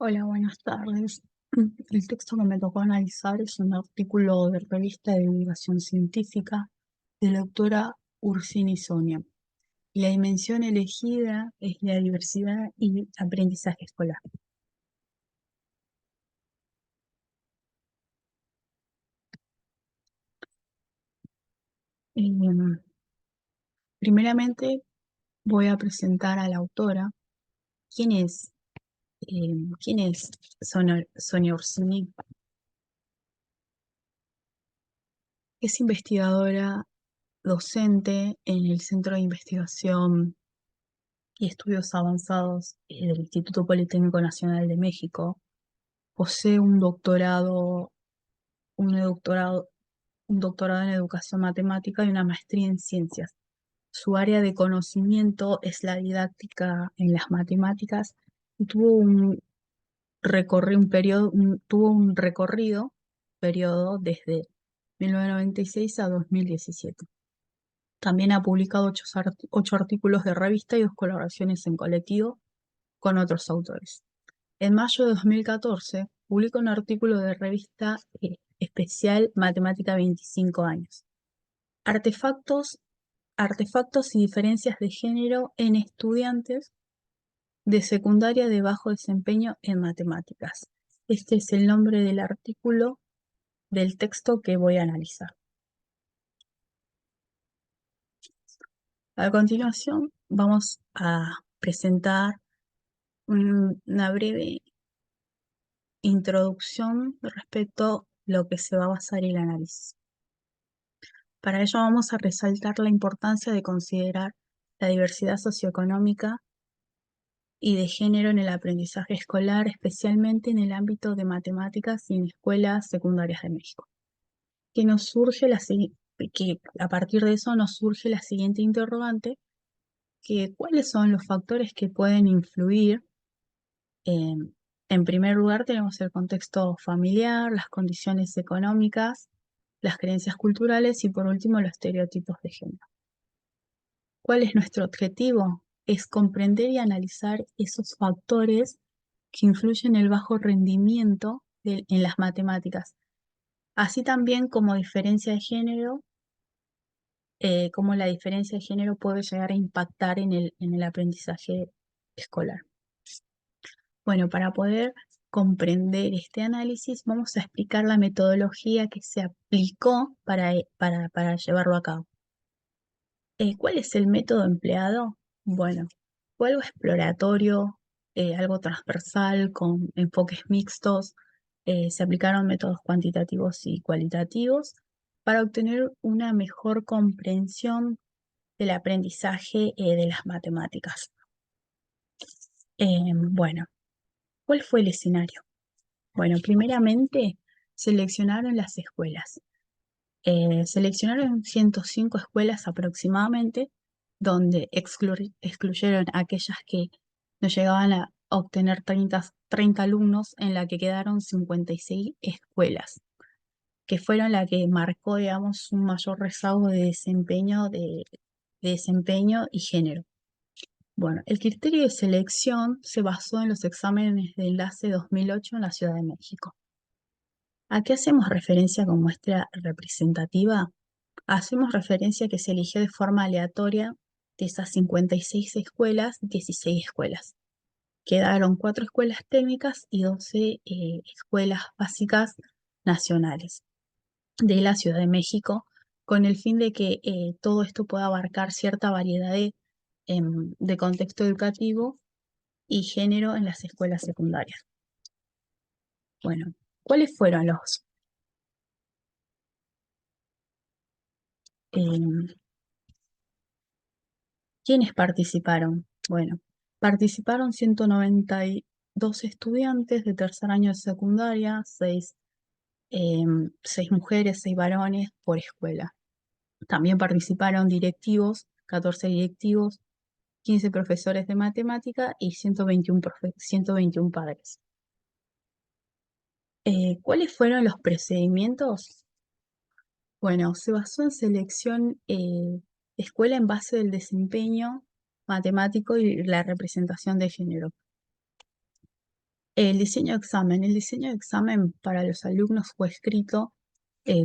Hola, buenas tardes. El texto que me tocó analizar es un artículo de revista de divulgación científica de la autora Ursini Sonia. Y la dimensión elegida es la diversidad y aprendizaje escolar. Eh, Primeramente voy a presentar a la autora. ¿Quién es? ¿Quién es Sonia Ursini? Es investigadora docente en el Centro de Investigación y Estudios Avanzados del Instituto Politécnico Nacional de México. Posee un doctorado, un doctorado en educación matemática y una maestría en ciencias. Su área de conocimiento es la didáctica en las matemáticas y tuvo un recorrido periodo desde 1996 a 2017. También ha publicado ocho artículos de revista y dos colaboraciones en colectivo con otros autores. En mayo de 2014 publica un artículo de revista especial Matemática 25 años. Artefactos, artefactos y diferencias de género en estudiantes de secundaria de bajo desempeño en matemáticas. Este es el nombre del artículo del texto que voy a analizar. A continuación vamos a presentar una breve introducción respecto a lo que se va a basar el análisis. Para ello vamos a resaltar la importancia de considerar la diversidad socioeconómica y de género en el aprendizaje escolar, especialmente en el ámbito de matemáticas y en escuelas secundarias de México. Que a partir de eso nos surge la siguiente interrogante, que cuáles son los factores que pueden influir. En primer lugar tenemos el contexto familiar, las condiciones económicas, las creencias culturales y por último los estereotipos de género. ¿Cuál es nuestro objetivo? Es comprender y analizar esos factores que influyen en el bajo rendimiento en las matemáticas, así también como diferencia de género, cómo la diferencia de género puede llegar a impactar en el aprendizaje escolar. Bueno, para poder comprender este análisis, vamos a explicar la metodología que se aplicó para llevarlo a cabo. ¿Cuál es el método empleado? Bueno, fue algo exploratorio, algo transversal, con enfoques mixtos. Se aplicaron métodos cuantitativos y cualitativos para obtener una mejor comprensión del aprendizaje de las matemáticas. Bueno, ¿cuál fue el escenario? Bueno, primeramente seleccionaron las escuelas. Seleccionaron 105 escuelas aproximadamente, donde excluyeron aquellas que no llegaban a obtener 30 alumnos, en la que quedaron 56 escuelas, que fueron las que marcó, digamos, un mayor rezago de desempeño y género. Bueno, el criterio de selección se basó en los exámenes de enlace 2008 en la Ciudad de México. ¿A qué hacemos referencia con muestra representativa? Hacemos referencia a que se eligió de forma aleatoria de esas 56 escuelas, 16 escuelas. Quedaron 4 escuelas técnicas y 12 escuelas básicas nacionales de la Ciudad de México, con el fin de que todo esto pueda abarcar cierta variedad de contexto educativo y género en las escuelas secundarias. Bueno, ¿cuáles fueron eh, ¿quiénes participaron? Bueno, participaron 192 estudiantes de tercer año de secundaria, 6 mujeres, 6 varones por escuela. También participaron directivos, 14 directivos, 15 profesores de matemática y 121 padres. ¿Cuáles fueron los procedimientos? Bueno, se basó en selección escuela en base del desempeño matemático y la representación de género. El diseño de examen. El diseño de examen para los alumnos fue escrito,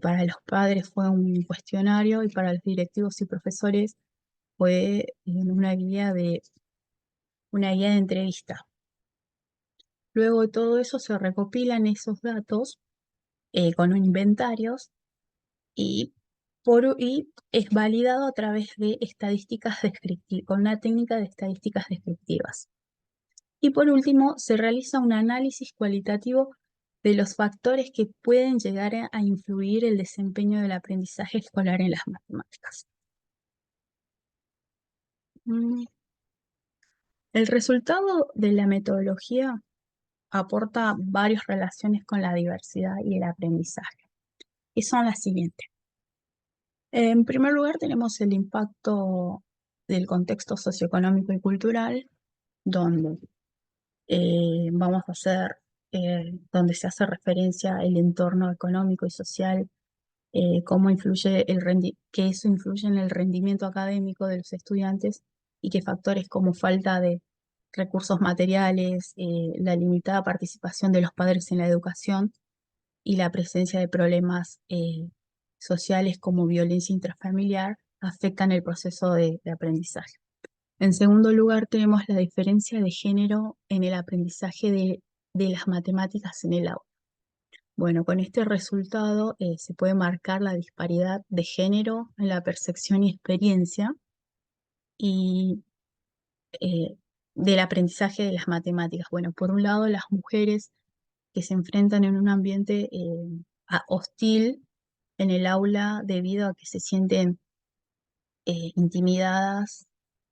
para los padres fue un cuestionario y para los directivos y profesores fue una guía de entrevista. Luego de todo eso se recopilan esos datos con inventarios y, y es validado a través de estadísticas descriptivas, con una técnica de estadísticas descriptivas. Y por último, se realiza un análisis cualitativo de los factores que pueden llegar a influir el desempeño del aprendizaje escolar en las matemáticas. Mm, El resultado de la metodología aporta varias relaciones con la diversidad y el aprendizaje, y son las siguientes. En primer lugar, tenemos el impacto del contexto socioeconómico y cultural, donde vamos a hacer, donde se hace referencia al entorno económico y social, cómo influye que eso influye en el rendimiento académico de los estudiantes y que factores como falta de recursos materiales, la limitada participación de los padres en la educación y la presencia de problemas sociales como violencia intrafamiliar afectan el proceso de aprendizaje. En segundo lugar, tenemos la diferencia de género en el aprendizaje de las matemáticas en el aula. Bueno, con este resultado se puede marcar la disparidad de género en la percepción y experiencia y del aprendizaje de las matemáticas. Bueno, por un lado, las mujeres que se enfrentan en un ambiente hostil en el aula debido a que se sienten intimidadas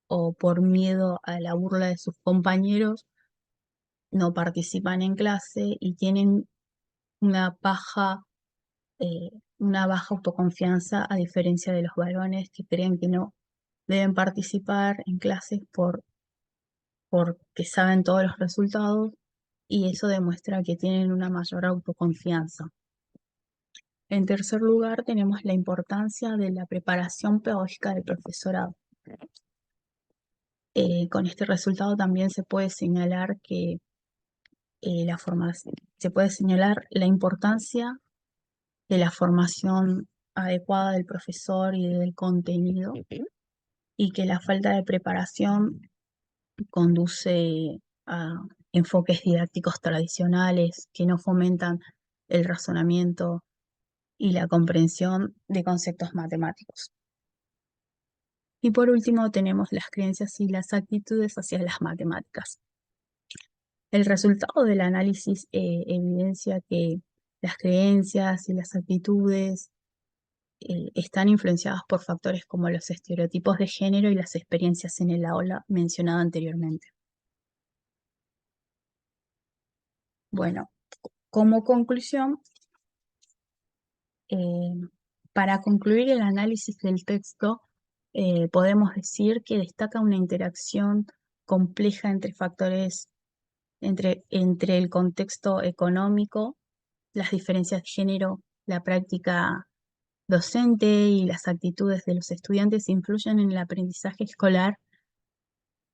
o por miedo a la burla de sus compañeros, no participan en clase y tienen una baja, eh, una baja autoconfianza, a diferencia de los varones que creen que no deben participar en clases porque saben todos los resultados y eso demuestra que tienen una mayor autoconfianza. En tercer lugar, tenemos la importancia de la preparación pedagógica del profesorado. Con este resultado también se puede señalar que se puede señalar la importancia de la formación adecuada del profesor y del contenido, y que la falta de preparación conduce a enfoques didácticos tradicionales que no fomentan el razonamiento y la comprensión de conceptos matemáticos. Y por último tenemos las creencias y las actitudes hacia las matemáticas. El resultado del análisis evidencia que las creencias y las actitudes están influenciadas por factores como los estereotipos de género y las experiencias en el aula mencionado anteriormente. Bueno, como conclusión, eh, para concluir el análisis del texto, podemos decir que destaca una interacción compleja entre factores, entre el contexto económico, las diferencias de género, la práctica docente y las actitudes de los estudiantes influyen en el aprendizaje escolar,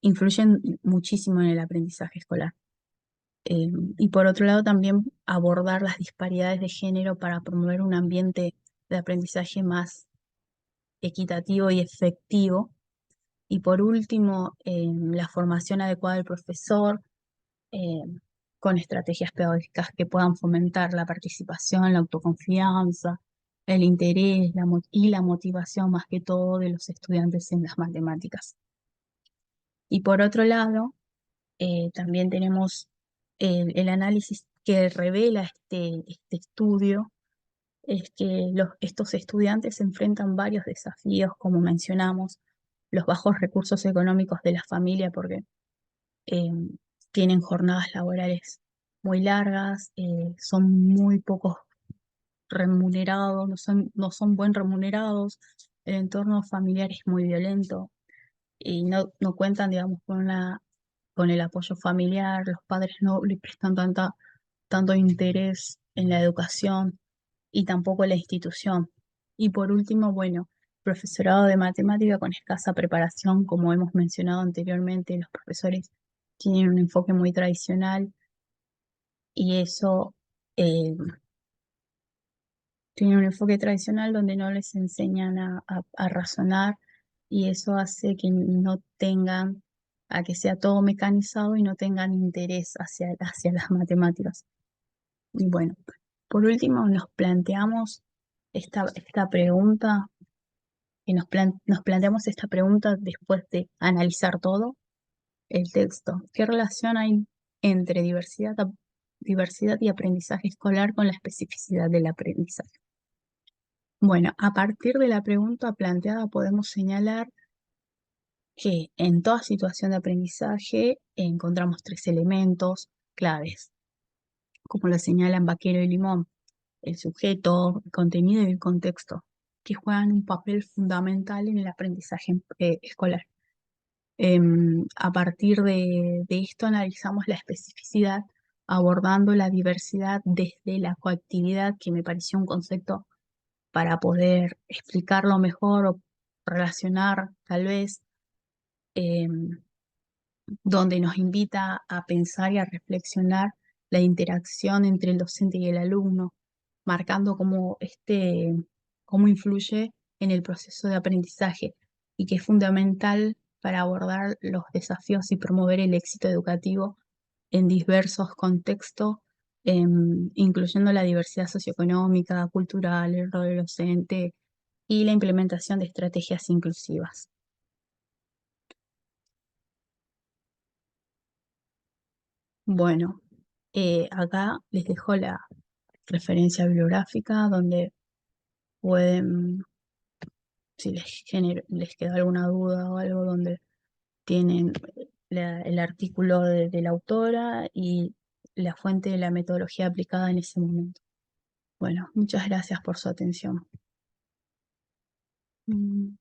influyen muchísimo en el aprendizaje escolar. Y por otro lado, también abordar las disparidades de género para promover un ambiente de aprendizaje más equitativo y efectivo. Y por último, la formación adecuada del profesor, eh, con estrategias pedagógicas que puedan fomentar la participación, la autoconfianza, el interés y la motivación más que todo de los estudiantes en las matemáticas. Y por otro lado, también tenemos el análisis que revela este estudio, es que estos estudiantes se enfrentan varios desafíos, como mencionamos, los bajos recursos económicos de la familia, porque eh, tienen jornadas laborales muy largas, son muy pocos remunerados, no son buen remunerados, el entorno familiar es muy violento y no cuentan, digamos, con el apoyo familiar, los padres no le prestan tanto interés en la educación y tampoco en la institución. Y por último, bueno, profesorado de matemática con escasa preparación, como hemos mencionado anteriormente, los profesores tienen un enfoque muy tradicional y eso eh, tiene un enfoque tradicional donde no les enseñan a razonar y eso hace que no tengan, a que sea todo mecanizado y no tengan interés hacia las matemáticas. Y bueno, por último nos planteamos esta pregunta, y nos planteamos esta pregunta después de analizar todo el texto. ¿Qué relación hay entre diversidad y aprendizaje escolar con la especificidad del aprendizaje? Bueno, a partir de la pregunta planteada podemos señalar que en toda situación de aprendizaje encontramos tres elementos claves, como lo señalan Vaquero y Limón: el sujeto, el contenido y el contexto, que juegan un papel fundamental en el aprendizaje escolar. A partir de esto analizamos la especificidad, abordando la diversidad desde la coactividad, que me pareció un concepto para poder explicarlo mejor o relacionar tal vez, em, donde nos invita a pensar y a reflexionar la interacción entre el docente y el alumno, marcando cómo influye en el proceso de aprendizaje y que es fundamental para abordar los desafíos y promover el éxito educativo en diversos contextos, incluyendo la diversidad socioeconómica, cultural, el rol del docente y la implementación de estrategias inclusivas. Bueno, acá les dejo la referencia bibliográfica donde pueden, si les queda alguna duda o algo, donde tienen el artículo de la autora y la fuente de la metodología aplicada en ese momento. Bueno, muchas gracias por su atención. Mm.